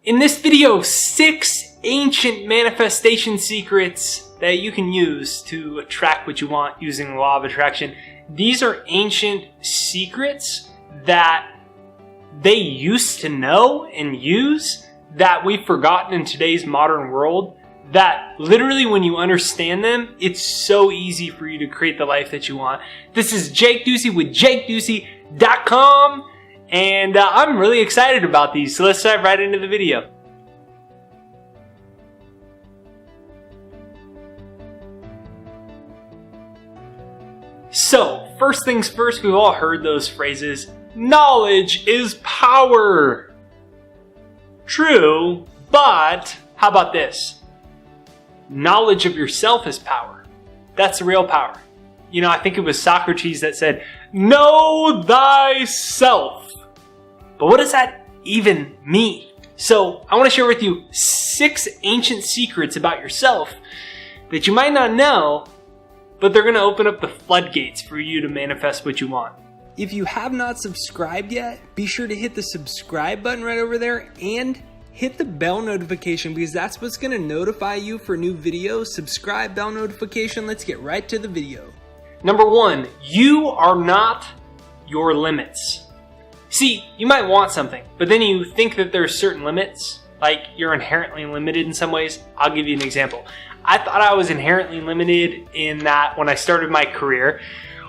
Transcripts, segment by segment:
In this video, 6 ancient manifestation secrets that you can use to attract what you want using the law of attraction. These are ancient secrets that they used to know and use that we've forgotten in today's modern world, that literally when you understand them, it's so easy for you to create the life that you want. This is Jake Ducey with JakeDucey.com. And I'm really excited about these, so let's dive right into the video. So, first things first, we've all heard those phrases. Knowledge is power. True, but how about this? Knowledge of yourself is power. That's the real power. You know, I think it was Socrates that said, know thyself. But what does that even mean? So I want to share with you 6 ancient secrets about yourself that you might not know, but they're going to open up the floodgates for you to manifest what you want. If you have not subscribed yet, be sure to hit the subscribe button right over there and hit the bell notification, because that's what's going to notify you for new videos. Subscribe, bell notification. Let's get right to the video. Number 1, you are not your limits. See, you might want something, but then you think that there's certain limits, like you're inherently limited in some ways. I'll give you an example. I thought I was inherently limited in that when I started my career,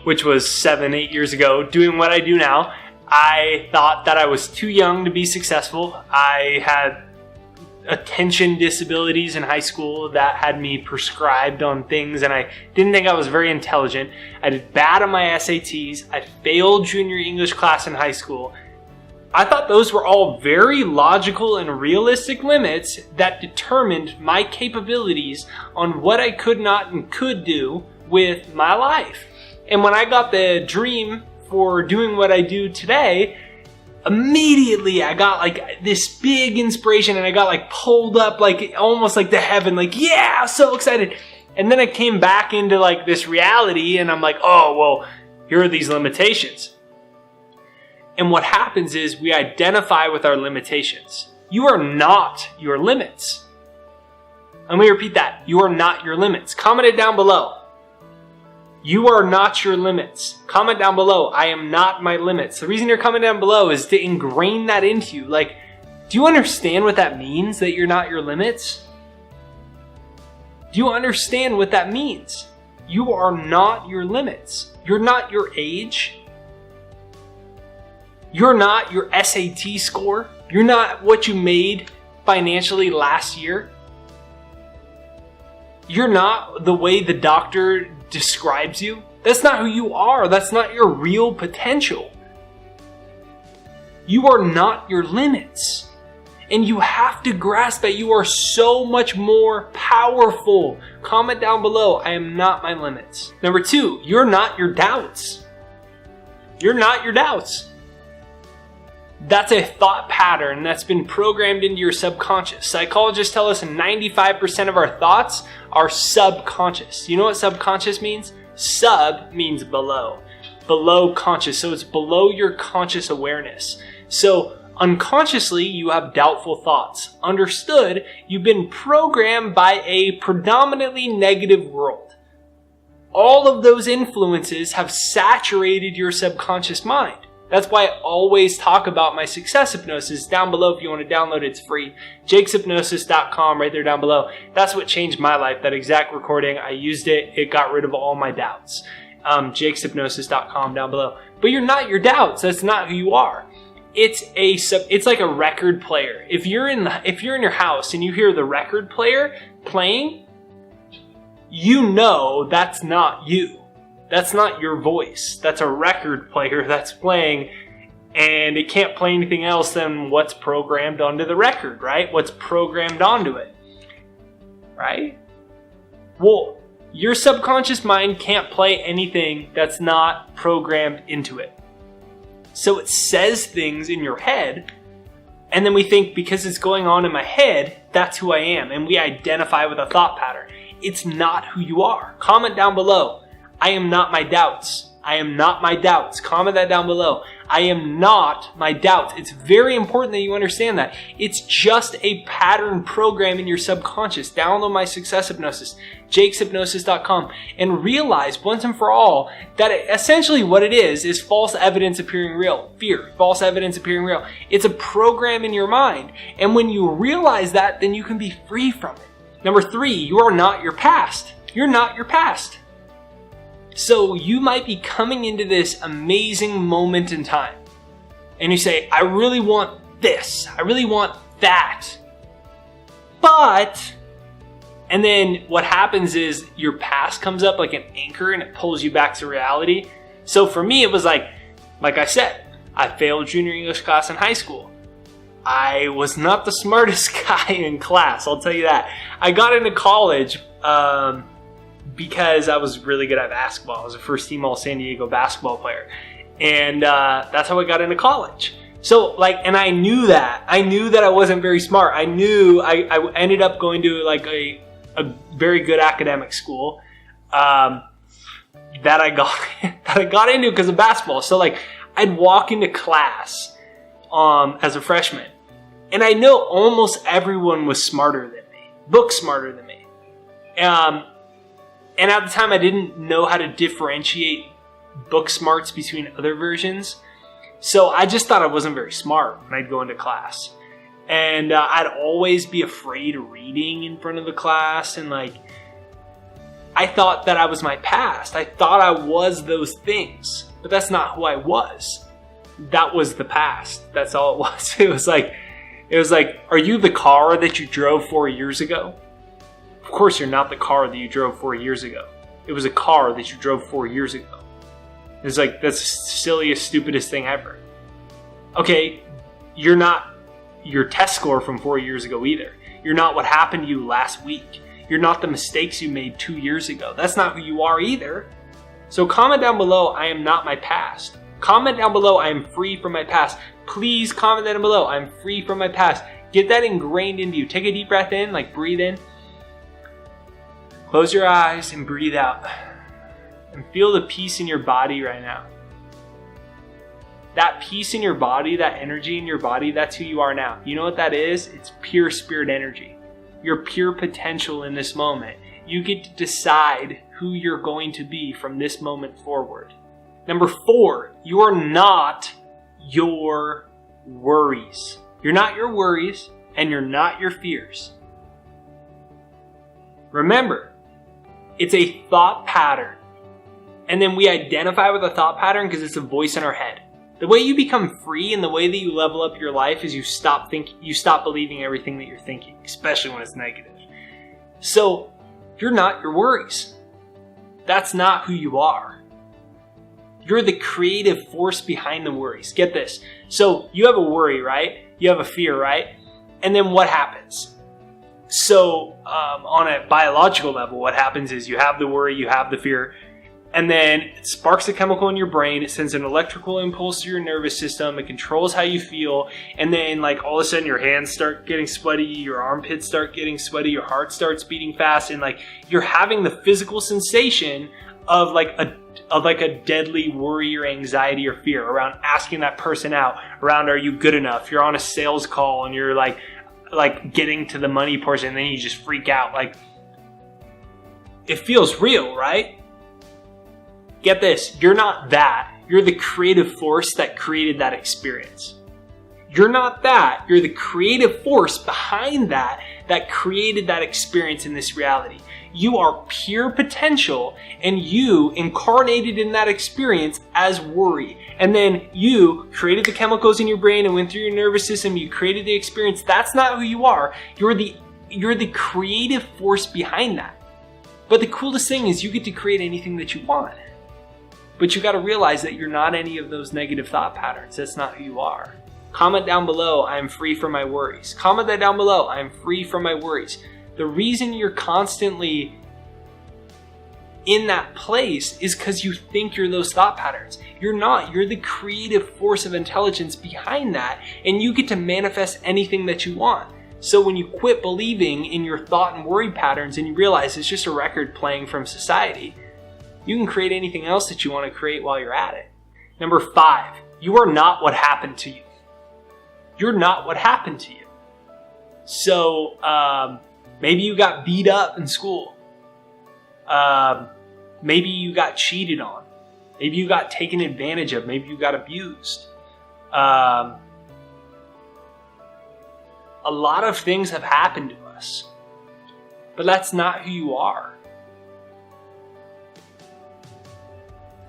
which was 7-8 years ago, doing what I do now, I thought that I was too young to be successful. I had attention disabilities in high school that had me prescribed on things, and I didn't think I was very intelligent. I did bad on my SATs. I failed junior English class in high school. I thought those were all very logical and realistic limits that determined my capabilities on what I could not and could do with my life. And when I got the dream for doing what I do today, immediately I got like this big inspiration, and I got like pulled up like almost like to heaven, like, yeah, I'm so excited. And then I came back into like this reality, and I'm like, oh, well, here are these limitations. And what happens is we identify with our limitations. You are not your limits. Let me repeat that. You are not your limits. Comment it down below. You are not your limits. Comment down below, I am not my limits. The reason you're commenting down below is to ingrain that into you. Like, do you understand what that means, that you're not your limits? Do you understand what that means? You are not your limits. You're not your age. You're not your SAT score. You're not what you made financially last year. You're not the way the doctor describes you. That's not who you are. That's not your real potential. You are not your limits. And you have to grasp that you are so much more powerful. Comment down below, I am not my limits. Number 2, you're not your doubts. You're not your doubts. That's a thought pattern that's been programmed into your subconscious. Psychologists tell us 95% of our thoughts are subconscious. You know what subconscious means? Sub means below. Below conscious. So it's below your conscious awareness. So unconsciously, you have doubtful thoughts. Understood, you've been programmed by a predominantly negative world. All of those influences have saturated your subconscious mind. That's why I always talk about my success hypnosis down below. If you want to download it, it's free. JakesHypnosis.com right there down below. That's what changed my life, that exact recording. I used it. It got rid of all my doubts. JakesHypnosis.com down below. But you're not your doubts. That's not who you are. It's like a record player. If you're in your house and you hear the record player playing, you know that's not you. That's not your voice. That's a record player that's playing, and it can't play anything else than what's programmed onto the record, right? What's programmed onto it, right? Well, your subconscious mind can't play anything that's not programmed into it. So it says things in your head, and then we think because it's going on in my head, that's who I am, and we identify with a thought pattern. It's not who you are. Comment down below, I am not my doubts. I am not my doubts. Comment that down below. I am not my doubts. It's very important that you understand that. It's just a pattern program in your subconscious. Download my success hypnosis, jakeshypnosis.com, and realize once and for all that essentially what it is false evidence appearing real. Fear, false evidence appearing real. It's a program in your mind. And when you realize that, then you can be free from it. Number 3, you are not your past. You're not your past. So you might be coming into this amazing moment in time. And you say, I really want this. I really want that. But, and then what happens is your past comes up like an anchor and it pulls you back to reality. So for me, it was like I said, I failed junior English class in high school. I was not the smartest guy in class, I'll tell you that. I got into college because I was really good at basketball. I was a first team All San Diego basketball player. And that's how I got into college. So and I knew that. I knew that I wasn't very smart. I knew I ended up going to a very good academic school that I got into because of basketball. So I'd walk into class as a freshman, and I know almost everyone was smarter than me, book smarter than me. And at the time, I didn't know how to differentiate book smarts between other versions. So I just thought I wasn't very smart when I'd go into class. And I'd always be afraid of reading in front of the class. And I thought that I was my past. I thought I was those things. But that's not who I was. That was the past. That's all it was. It was like, are you the car that you drove 4 years ago? Of course you're not the car that you drove 4 years ago. It was a car that you drove 4 years ago. It's that's the silliest, stupidest thing ever. Okay, you're not your test score from 4 years ago either. You're not what happened to you last week. You're not the mistakes you made 2 years ago. That's not who you are either. So comment down below, I am not my past. Comment down below, I am free from my past. Please comment down below, I'm free from my past. Get that ingrained into you. Take a deep breath in, breathe in. Close your eyes and breathe out. And feel the peace in your body right now. That peace in your body, that energy in your body, that's who you are now. You know what that is? It's pure spirit energy. Your pure potential in this moment. You get to decide who you're going to be from this moment forward. Number 4, you are not your worries. You're not your worries, and you're not your fears. Remember, it's a thought pattern. And then we identify with a thought pattern because it's a voice in our head. The way you become free and the way that you level up your life is you stop believing everything that you're thinking, especially when it's negative. So, you're not your worries. That's not who you are. You're the creative force behind the worries. Get this. So, you have a worry, right? You have a fear, right? And then what happens? So, on a biological level, what happens is you have the worry, you have the fear, and then it sparks a chemical in your brain. It sends an electrical impulse to your nervous system. It controls how you feel. And then all of a sudden your hands start getting sweaty, your armpits start getting sweaty, your heart starts beating fast, and you're having the physical sensation of a deadly worry or anxiety or fear around asking that person out, around are you good enough? You're on a sales call and you're getting to the money portion, and then you just freak out. It feels real, right? Get this, you're not that. You're the creative force that created that experience. You're not that. You're the creative force behind that created that experience in this reality. You are pure potential, and you incarnated in that experience as worry. And then you created the chemicals in your brain and went through your nervous system. You created the experience. That's not who you are. You're the creative force behind that. But the coolest thing is you get to create anything that you want. But you got to realize that you're not any of those negative thought patterns. That's not who you are. Comment down below, I am free from my worries. Comment that down below, I am free from my worries. The reason you're constantly in that place is because you think you're those thought patterns. You're not. You're the creative force of intelligence behind that, and you get to manifest anything that you want. So when you quit believing in your thought and worry patterns and you realize it's just a record playing from society, you can create anything else that you want to create while you're at it. Number 5, You are not what happened to you. You're not what happened to you. So maybe you got beat up in school. Maybe you got cheated on. Maybe you got taken advantage of. Maybe you got abused. A lot of things have happened to us. But that's not who you are.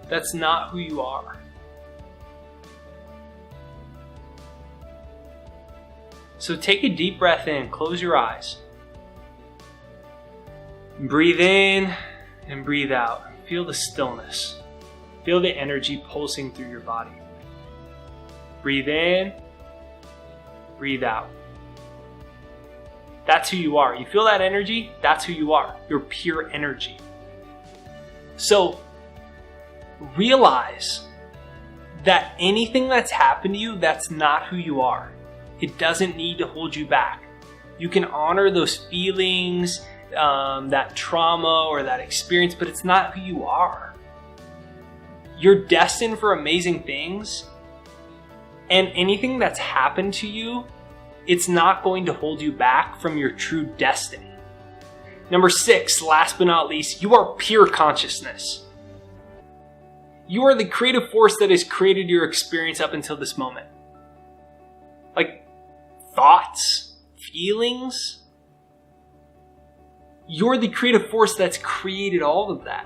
That's not who you are. So take a deep breath in. Close your eyes. Breathe in and breathe out. Feel the stillness. Feel the energy pulsing through your body. Breathe in. Breathe out. That's who you are. You feel that energy? That's who you are. You're pure energy. So realize that anything that's happened to you, that's not who you are. It doesn't need to hold you back. You can honor those feelings, that trauma or that experience, but it's not who you are. You're destined for amazing things, and anything that's happened to you, it's not going to hold you back from your true destiny. Number 6, last but not least, you are pure consciousness. You are the creative force that has created your experience up until this moment. Like thoughts, feelings. You're the creative force that's created all of that.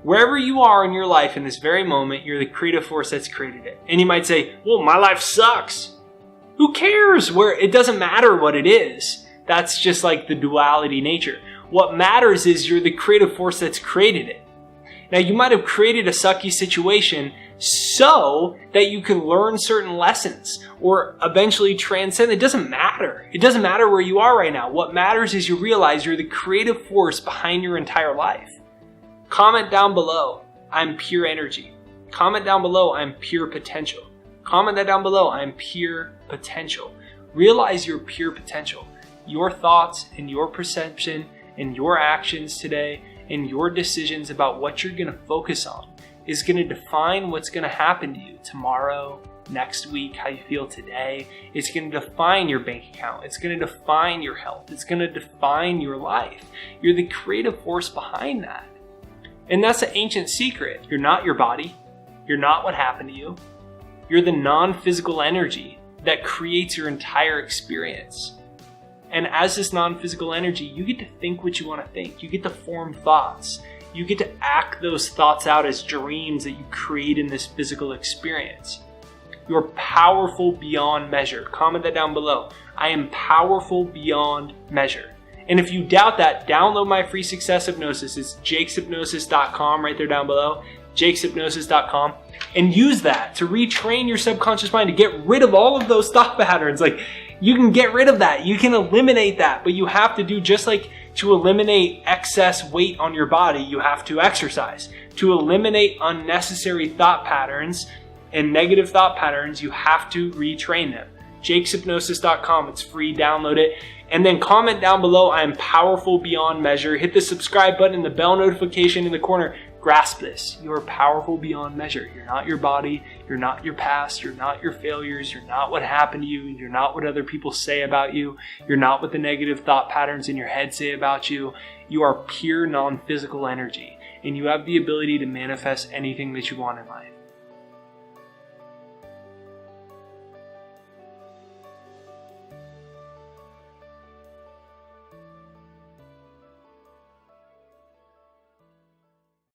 Wherever you are in your life in this very moment, you're the creative force that's created it. And you might say, well, my life sucks. Who cares? It doesn't matter what it is. That's just like the duality nature. What matters is you're the creative force that's created it. Now, you might have created a sucky situation so that you can learn certain lessons or eventually transcend. It doesn't matter. It doesn't matter where you are right now. What matters is you realize you're the creative force behind your entire life. Comment down below, I'm pure energy. Comment down below, I'm pure potential. Comment that down below, I'm pure potential. Realize your pure potential. Your thoughts and your perception and your actions today and your decisions about what you're going to focus on is going to define what's going to happen to you tomorrow, next week, how you feel today. It's going to define your bank account. It's going to define your health. It's going to define your life. You're the creative force behind that. And that's an ancient secret. You're not your body. You're not what happened to you. You're the non-physical energy that creates your entire experience. And as this non-physical energy, you get to think what you want to think. You get to form thoughts. You get to act those thoughts out as dreams that you create in this physical experience. You're powerful beyond measure. Comment that down below. I am powerful beyond measure. And if you doubt that, download my free success hypnosis. It's jakeshypnosis.com right there down below. jakeshypnosis.com. And use that to retrain your subconscious mind to get rid of all of those thought patterns. Like, you can get rid of that. You can eliminate that. But you have to do, just like to eliminate excess weight on your body, you have to exercise. To eliminate unnecessary thought patterns and negative thought patterns, you have to retrain them. jakeshypnosis.com. It's free. Download it. And then comment down below, I am powerful beyond measure. Hit the subscribe button and the bell notification in the corner. Grasp this. You are powerful beyond measure. You're not your body. You're not your past. You're not your failures. You're not what happened to you. You're not what other people say about you. You're not what the negative thought patterns in your head say about you. You are pure non-physical energy. And you have the ability to manifest anything that you want in life.